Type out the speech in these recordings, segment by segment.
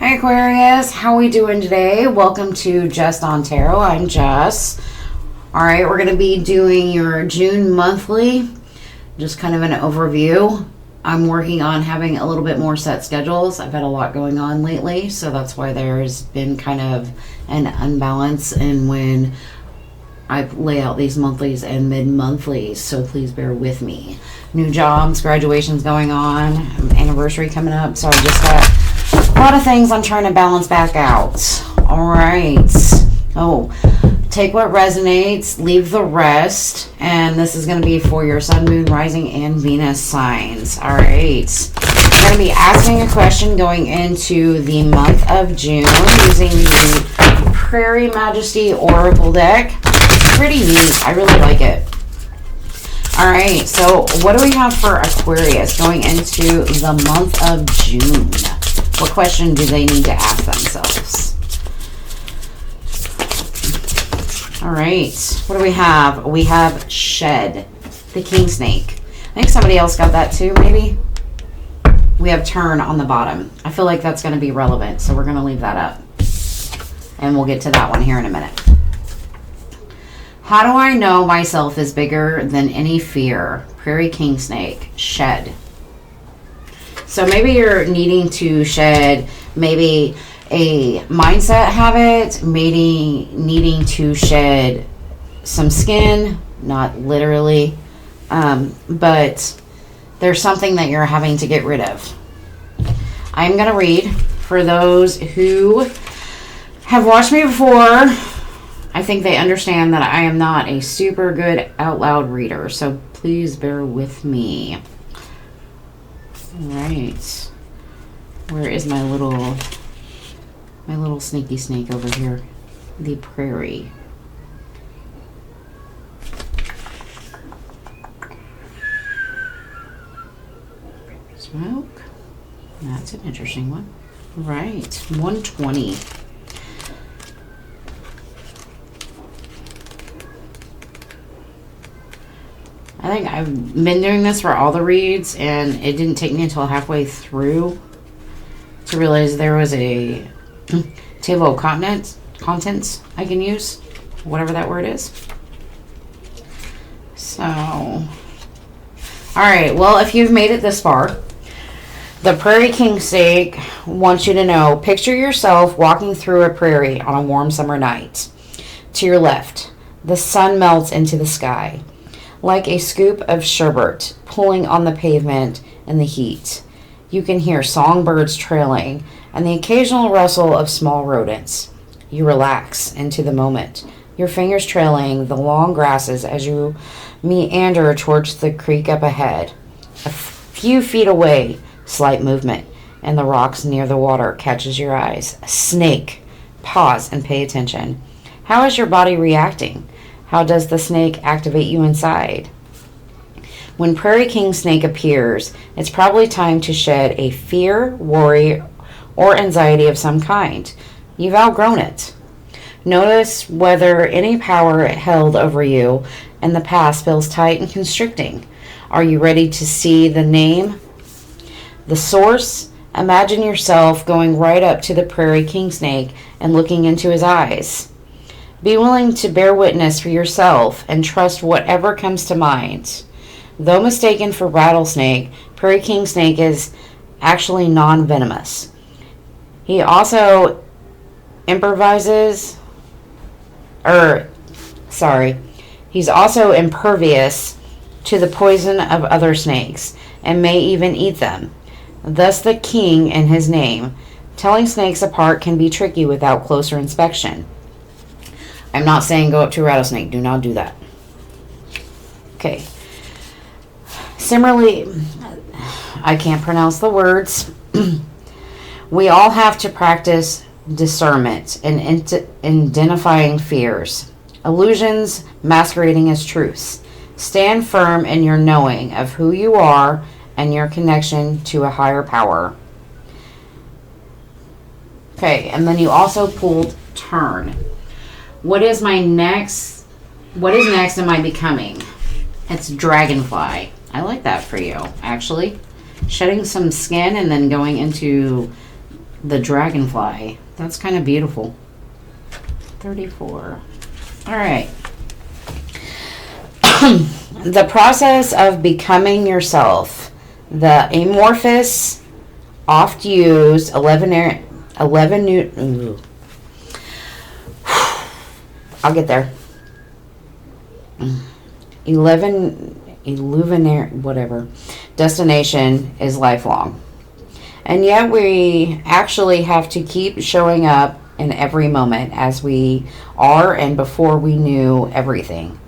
Hi Aquarius, how we doing today? Welcome to Just on Tarot. I'm Jess. Alright, we're going to be doing your June monthly, just kind of an overview. I'm working on having a little bit more set schedules. I've had a lot going on lately, so that's why there's been kind of an unbalance in when I lay out these monthlies and mid-monthlies, so please bear with me. New jobs, graduations going on, anniversary coming up, so I just got a lot of things I'm trying to balance back out. Alright. Oh, take what resonates, leave the rest, and this is going to be for your Sun, Moon, Rising, and Venus signs. Alright. I'm going to be asking a question going into the month of June using the Prairie Majesty Oracle deck. It's pretty neat. I really like it. Alright, so what do we have for Aquarius going into the month of June? What question do they need to ask themselves? Alright, what do we have? We have Shed, the King Snake. I think somebody else got that too, maybe? We have Turn on the bottom. I feel like that's going to be relevant, so we're going to leave that up. And we'll get to that one here in a minute. How do I know myself is bigger than any fear? Prairie King Snake, Shed. So maybe you're needing to shed maybe a mindset habit, maybe needing to shed some skin, not literally, but there's something that you're having to get rid of. I'm going to read for those who have watched me before. I think they understand that I am not a super good out loud reader, so please bear with me. Alright. Where is my little sneaky snake over here? The prairie. Smoke. That's an interesting one. Right. 120. I think I've been doing this for all the reads, and it didn't take me until halfway through to realize there was a table of contents I can use, whatever that word is. So, alright, well, if you've made it this far, the Prairie King Snake wants you to know, picture yourself walking through a prairie on a warm summer night. To your left, the sun melts into the sky, like a scoop of sherbet pulling on the pavement in the heat. You can hear songbirds trailing and the occasional rustle of small rodents. You relax into the moment, your fingers trailing the long grasses as you meander towards the creek up ahead. A few feet away, slight movement, and the rocks near the water catches your eyes. A snake. Pause and pay attention. How is your body reacting? How does the snake activate you inside? When Prairie King Snake appears, it's probably time to shed a fear, worry, or anxiety of some kind. You've outgrown it. Notice whether any power held over you in the past feels tight and constricting. Are you ready to see the name? The source? Imagine yourself going right up to the Prairie King Snake and looking into his eyes. Be willing to bear witness for yourself and trust whatever comes to mind. Though mistaken for rattlesnake, Prairie King Snake is actually non-venomous. He also he's also impervious to the poison of other snakes and may even eat them. Thus the king in his name. Telling snakes apart can be tricky without closer inspection. I'm not saying go up to a rattlesnake. Do not do that. Okay. Similarly, I can't pronounce the words. We all have to practice discernment and identifying fears, illusions masquerading as truths. Stand firm in your knowing of who you are and your connection to a higher power. Okay, and then you also pulled Turn. What is next in my becoming? It's Dragonfly. I like that for you, actually. Shedding some skin and then going into the dragonfly. That's kind of beautiful. 34. All right. The process of becoming yourself. The amorphous, oft used 11 new. I'll get there. 11 whatever destination is lifelong, and yet we actually have to keep showing up in every moment as we are and before we knew everything.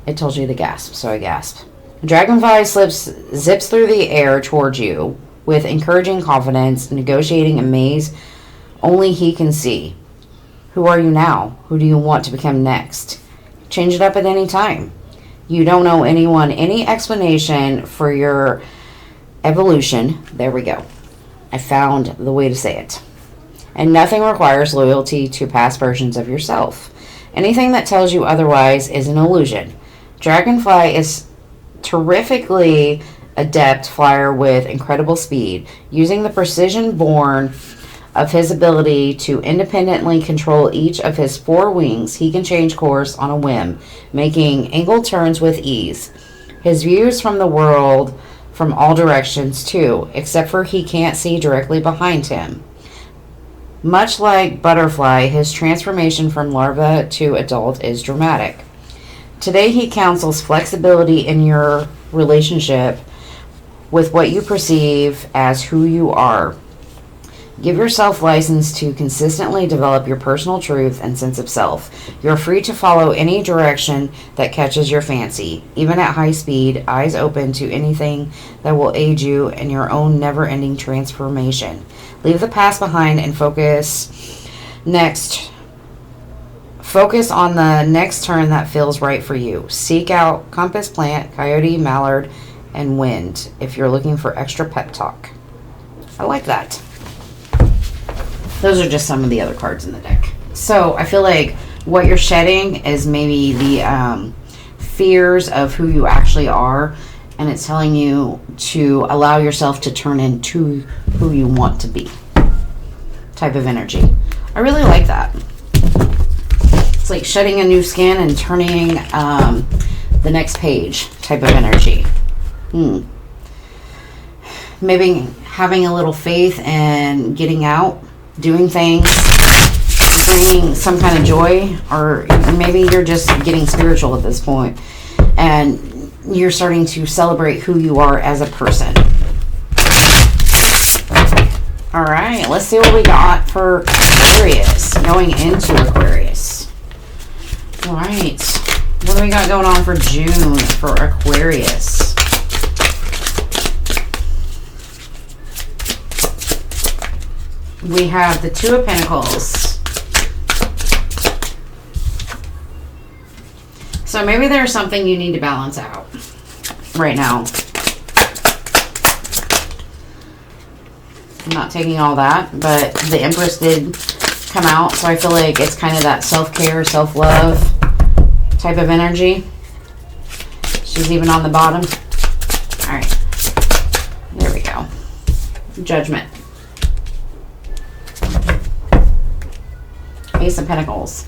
It told you to gasp, so I gasped. Dragonfly zips through the air towards you with encouraging confidence, negotiating a maze only he can see. Who are you now? Who do you want to become next? Change it up at any time. You don't owe anyone any explanation for your evolution. There we go. I found the way to say it. And nothing requires loyalty to past versions of yourself. Anything that tells you otherwise is an illusion. Dragonfly is terrifically adept flyer with incredible speed. Using the precision born of his ability to independently control each of his 4 wings, he can change course on a whim, making angle turns with ease. His views from the world from all directions too, except for he can't see directly behind him. Much like Butterfly, his transformation from larva to adult is dramatic. Today he counsels flexibility in your relationship with what you perceive as who you are. Give yourself license to consistently develop your personal truth and sense of self. You're free to follow any direction that catches your fancy, even at high speed, eyes open to anything that will aid you in your own never-ending transformation. Leave the past behind and focus on the next turn that feels right for you. Seek out compass, plant, coyote, mallard, and wind if you're looking for extra pep talk. I like that. Those are just some of the other cards in the deck. So I feel like what you're shedding is maybe the fears of who you actually are, and it's telling you to allow yourself to turn into who you want to be type of energy. I really like that. It's like shedding a new skin and turning the next page type of energy. Maybe having a little faith and getting out, doing things, bringing some kind of joy, or maybe you're just getting spiritual at this point and you're starting to celebrate who you are as a person. All right, let's see what we got for Aquarius, going into Aquarius. All right, what do we got going on for June for Aquarius? We have the Two of Pentacles. So maybe there's something you need to balance out right now. I'm not taking all that, but the Empress did come out, so I feel like it's kind of that self-care, self-love type of energy. She's even on the bottom. All right. There we go. Judgment. Ace of Pentacles.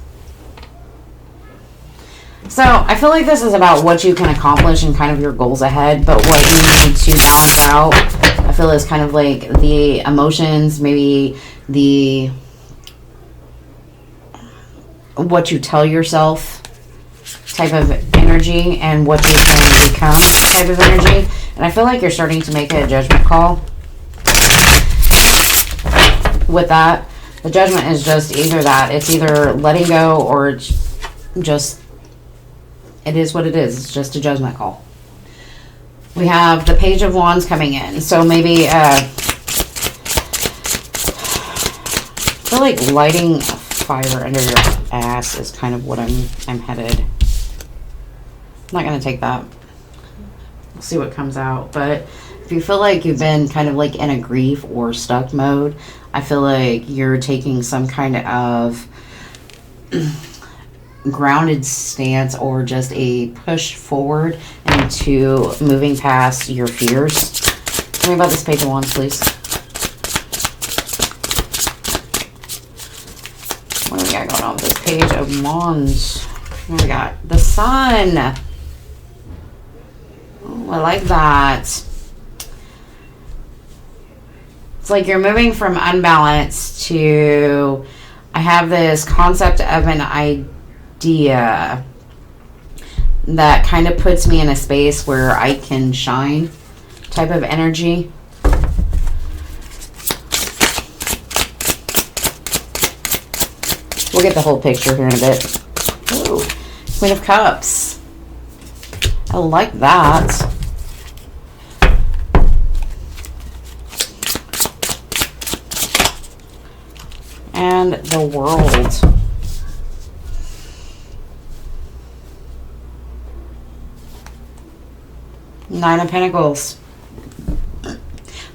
So I feel like this is about what you can accomplish and kind of your goals ahead, but what you need to balance out, I feel, is kind of like the emotions, maybe the what you tell yourself type of energy and what you can become type of energy. And I feel like you're starting to make a judgment call with that. The judgment is just either that. It's either letting go or just, it is what it is. It's just a judgment call. We have the Page of Wands coming in. So maybe, I feel like lighting a fire under your ass is kind of what I'm headed. I'm not going to take that. We'll see what comes out. But if you feel like you've been kind of like in a grief or stuck mode, I feel like you're taking some kind of grounded stance or just a push forward into moving past your fears. Tell me about this Page of Wands, please. got going on with this Page of Wands? What we got? The Sun. Oh, I like that. It's like you're moving from unbalanced to, I have this concept of an idea that kind of puts me in a space where I can shine type of energy. We'll get the whole picture here in a bit. Ooh, Queen of Cups. I like that. And the World. Nine of Pentacles.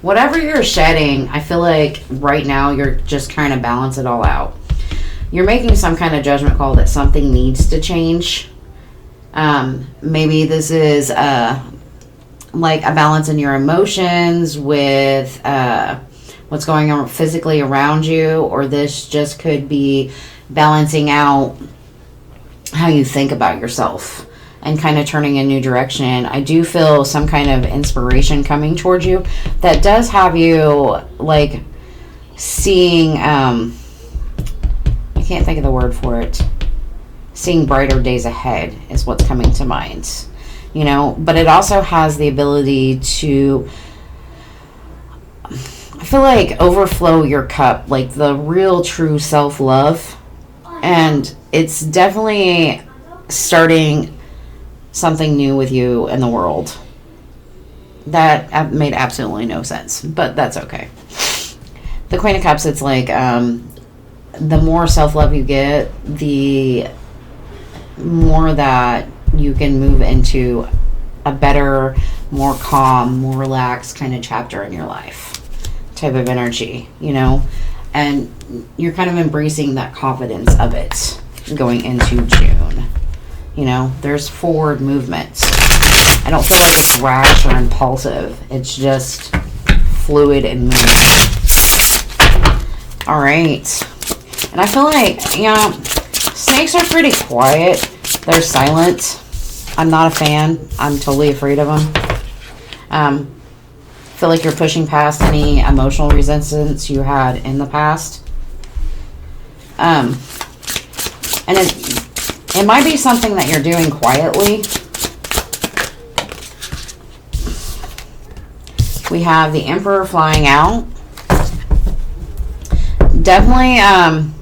Whatever you're shedding, I feel like right now you're just trying to balance it all out. You're making some kind of judgment call that something needs to change. Maybe this is like a balance in your emotions with what's going on physically around you, or this just could be balancing out how you think about yourself and kind of turning a new direction. I do feel some kind of inspiration coming towards you that does have you like seeing, I can't think of the word for it, seeing brighter days ahead is what's coming to mind, you know, but it also has the ability to, I feel like, overflow your cup, like the real true self-love. And it's definitely starting something new with you in the world. That made absolutely no sense, but that's okay. The Queen of Cups, it's like the more self-love you get, the more that you can move into a better, more calm, more relaxed kind of chapter in your life type of energy, you know, and you're kind of embracing that confidence of it going into June. You know, there's forward movement. I don't feel like it's rash or impulsive. It's just fluid and moving. All right. And I feel like, you know, snakes are pretty quiet. They're silent. I'm not a fan. I'm totally afraid of them. Feel like you're pushing past any emotional resistance you had in the past. And it might be something that you're doing quietly. We have the Emperor flying out. Definitely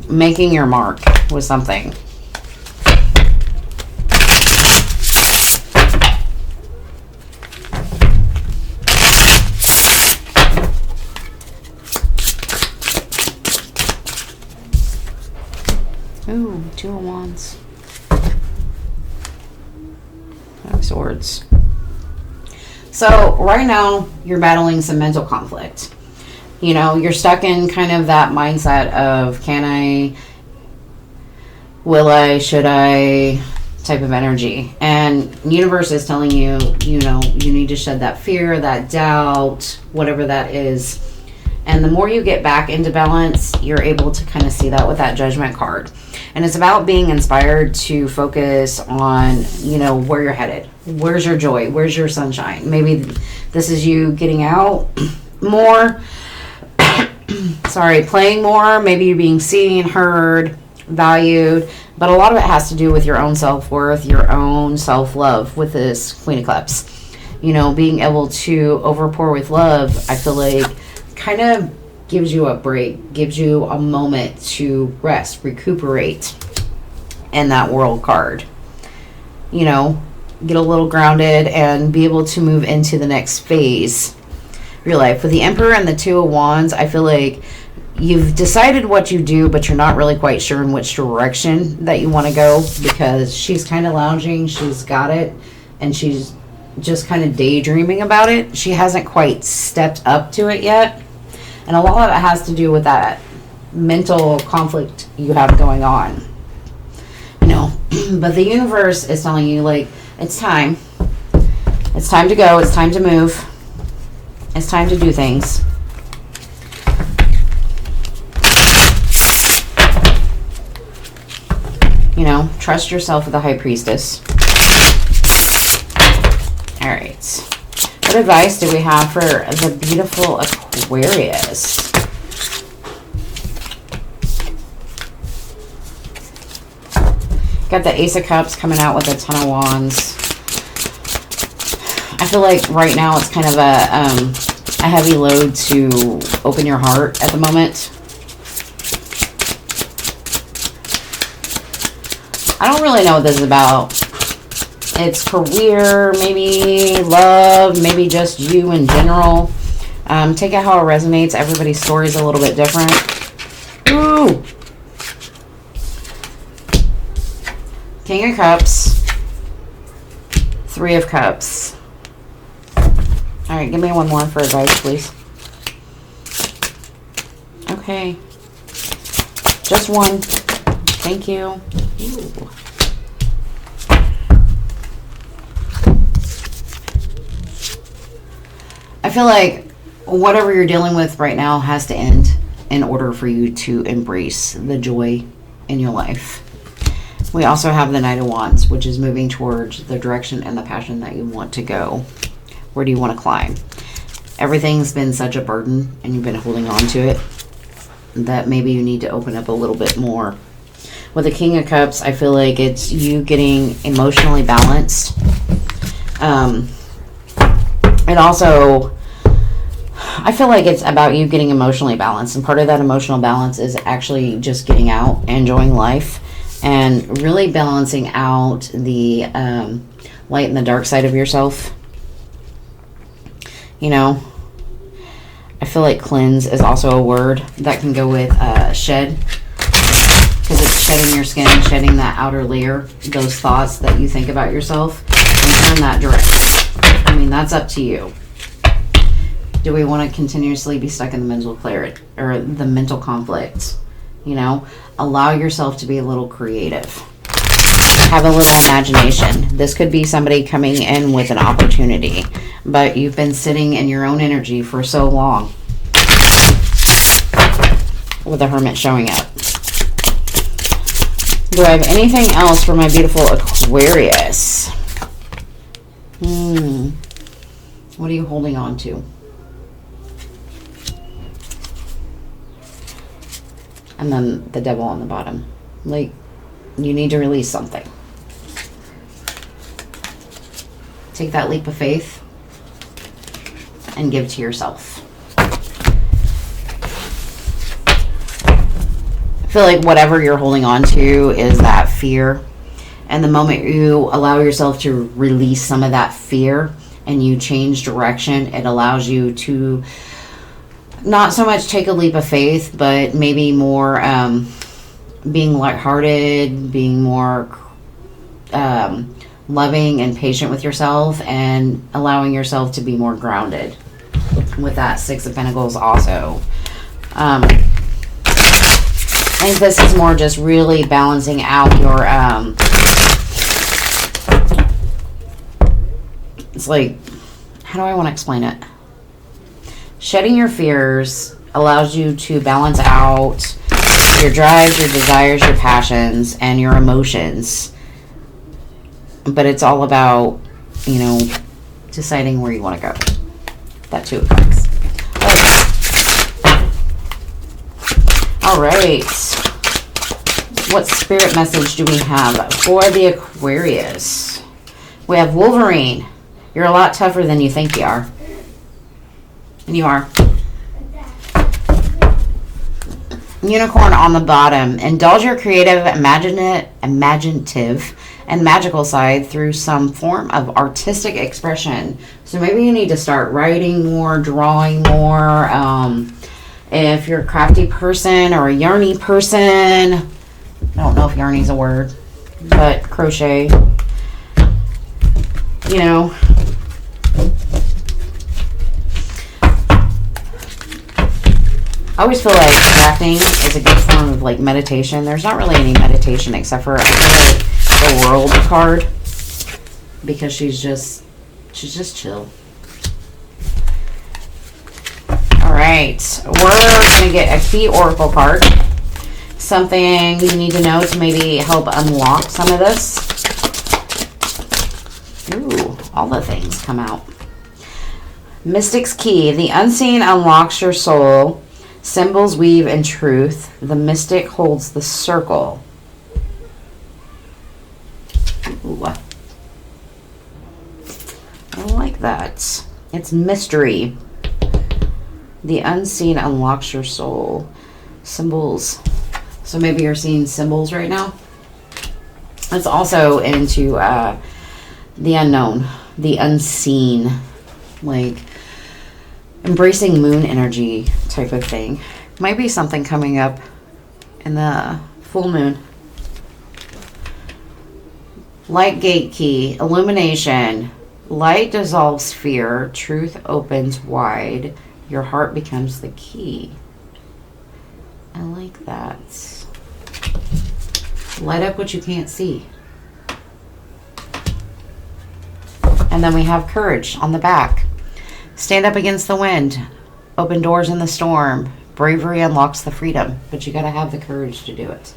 making your mark with something. Ooh, Two of Wands. Five of Swords. So right now you're battling some mental conflict. You know, you're stuck in kind of that mindset of can I, will I, should I type of energy. And the universe is telling you, you know, you need to shed that fear, that doubt, whatever that is. And the more you get back into balance, you're able to kind of see that with that Judgment card. And it's about being inspired to focus on, you know, where you're headed. Where's your joy? Where's your sunshine? Maybe this is you getting out more. Sorry, playing more. Maybe you're being seen, heard, valued. But a lot of it has to do with your own self-worth, your own self-love with this Queen of Cups. You know, being able to overpour with love, I feel like kind of gives you a break, gives you a moment to rest, recuperate in that World card. You know, get a little grounded and be able to move into the next phase of your life. With the Emperor and the Two of Wands, I feel like you've decided what you do, but you're not really quite sure in which direction that you want to go, because she's kind of lounging, she's got it, and she's just kind of daydreaming about it. She hasn't quite stepped up to it yet. And a lot of it has to do with that mental conflict you have going on. You know, but the universe is telling you, like, it's time. It's time to go. It's time to move. It's time to do things. know, trust yourself with the High Priestess. All right. What advice do we have for the beautiful Aquarius? Got the Ace of Cups coming out with a Ton of Wands. I feel like right now it's kind of a heavy load to open your heart at the moment. I don't really know what this is about. It's career, maybe love, maybe just you in general. Take it how it resonates. Everybody's story is a little bit different. Ooh! King of Cups. Three of Cups. All right, give me one more for advice, please. Okay. Just one. Thank you. Ooh. I feel like whatever you're dealing with right now has to end in order for you to embrace the joy in your life. We also have the Knight of Wands, which is moving towards the direction and the passion that you want to go. Where do you want to climb? Everything's been such a burden and you've been holding on to it that maybe you need to open up a little bit more. With the King of Cups, I feel like it's you getting emotionally balanced. And also, I feel like it's about you getting emotionally balanced. And part of that emotional balance is actually just getting out, enjoying life, and really balancing out the light and the dark side of yourself. You know, I feel like cleanse is also a word that can go with shed. Because it's shedding your skin, shedding that outer layer, those thoughts that you think about yourself, and turn that direct. I mean, that's up to you. Do we want to continuously be stuck in the mental clarity or the mental conflict? You know, allow yourself to be a little creative. Have a little imagination. This could be somebody coming in with an opportunity, but you've been sitting in your own energy for so long. With the Hermit showing up. Do I have anything else for my beautiful Aquarius? What are you holding on to? And then the Devil on the bottom. Like, you need to release something. Take that leap of faith and give to yourself. I feel like whatever you're holding on to is that fear. And the moment you allow yourself to release some of that fear and you change direction, it allows you to not so much take a leap of faith, but maybe more being lighthearted, being more loving and patient with yourself, and allowing yourself to be more grounded. With that Six of Pentacles also. I think this is more just really balancing out your, it's like, how do I want to explain it? Shedding your fears allows you to balance out your drives, your desires, your passions, and your emotions. But it's all about, you know, deciding where you want to go. That Two of Cups. All right. What spirit message do we have for the Aquarius? We have Wolverine. You're a lot tougher than you think you are. And you are. Unicorn on the bottom. Indulge your creative, imaginative, and magical side through some form of artistic expression. So maybe you need to start writing more, drawing more. If you're a crafty person or a yarny person, I don't know if yarny's a word, but crochet, you know. I always feel like crafting is a good form of like meditation. There's not really any meditation except for, I feel like, the World card, because she's just chill. All right, we're gonna get a key oracle card. something you need to know to maybe help unlock some of this. Ooh, all the things come out. Mystic's Key. The unseen unlocks your soul. Symbols weave in truth. The mystic holds the circle. Ooh. I like that. It's mystery. The unseen unlocks your soul. Symbols. So maybe you're seeing symbols right now. It's also into the unknown, the unseen, like embracing moon energy type of thing. Might be something coming up in the full moon. Light gate key, illumination. Light dissolves fear. Truth opens wide. Your heart becomes the key. I like that. Light up what you can't see. And then we have courage on the back. Stand up against the wind. Open doors in the storm. Bravery unlocks the freedom, but you got to have the courage to do it.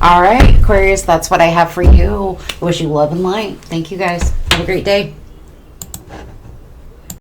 All right, Aquarius, that's what I have for you. Wish you love and light. Thank you guys. Have a great day.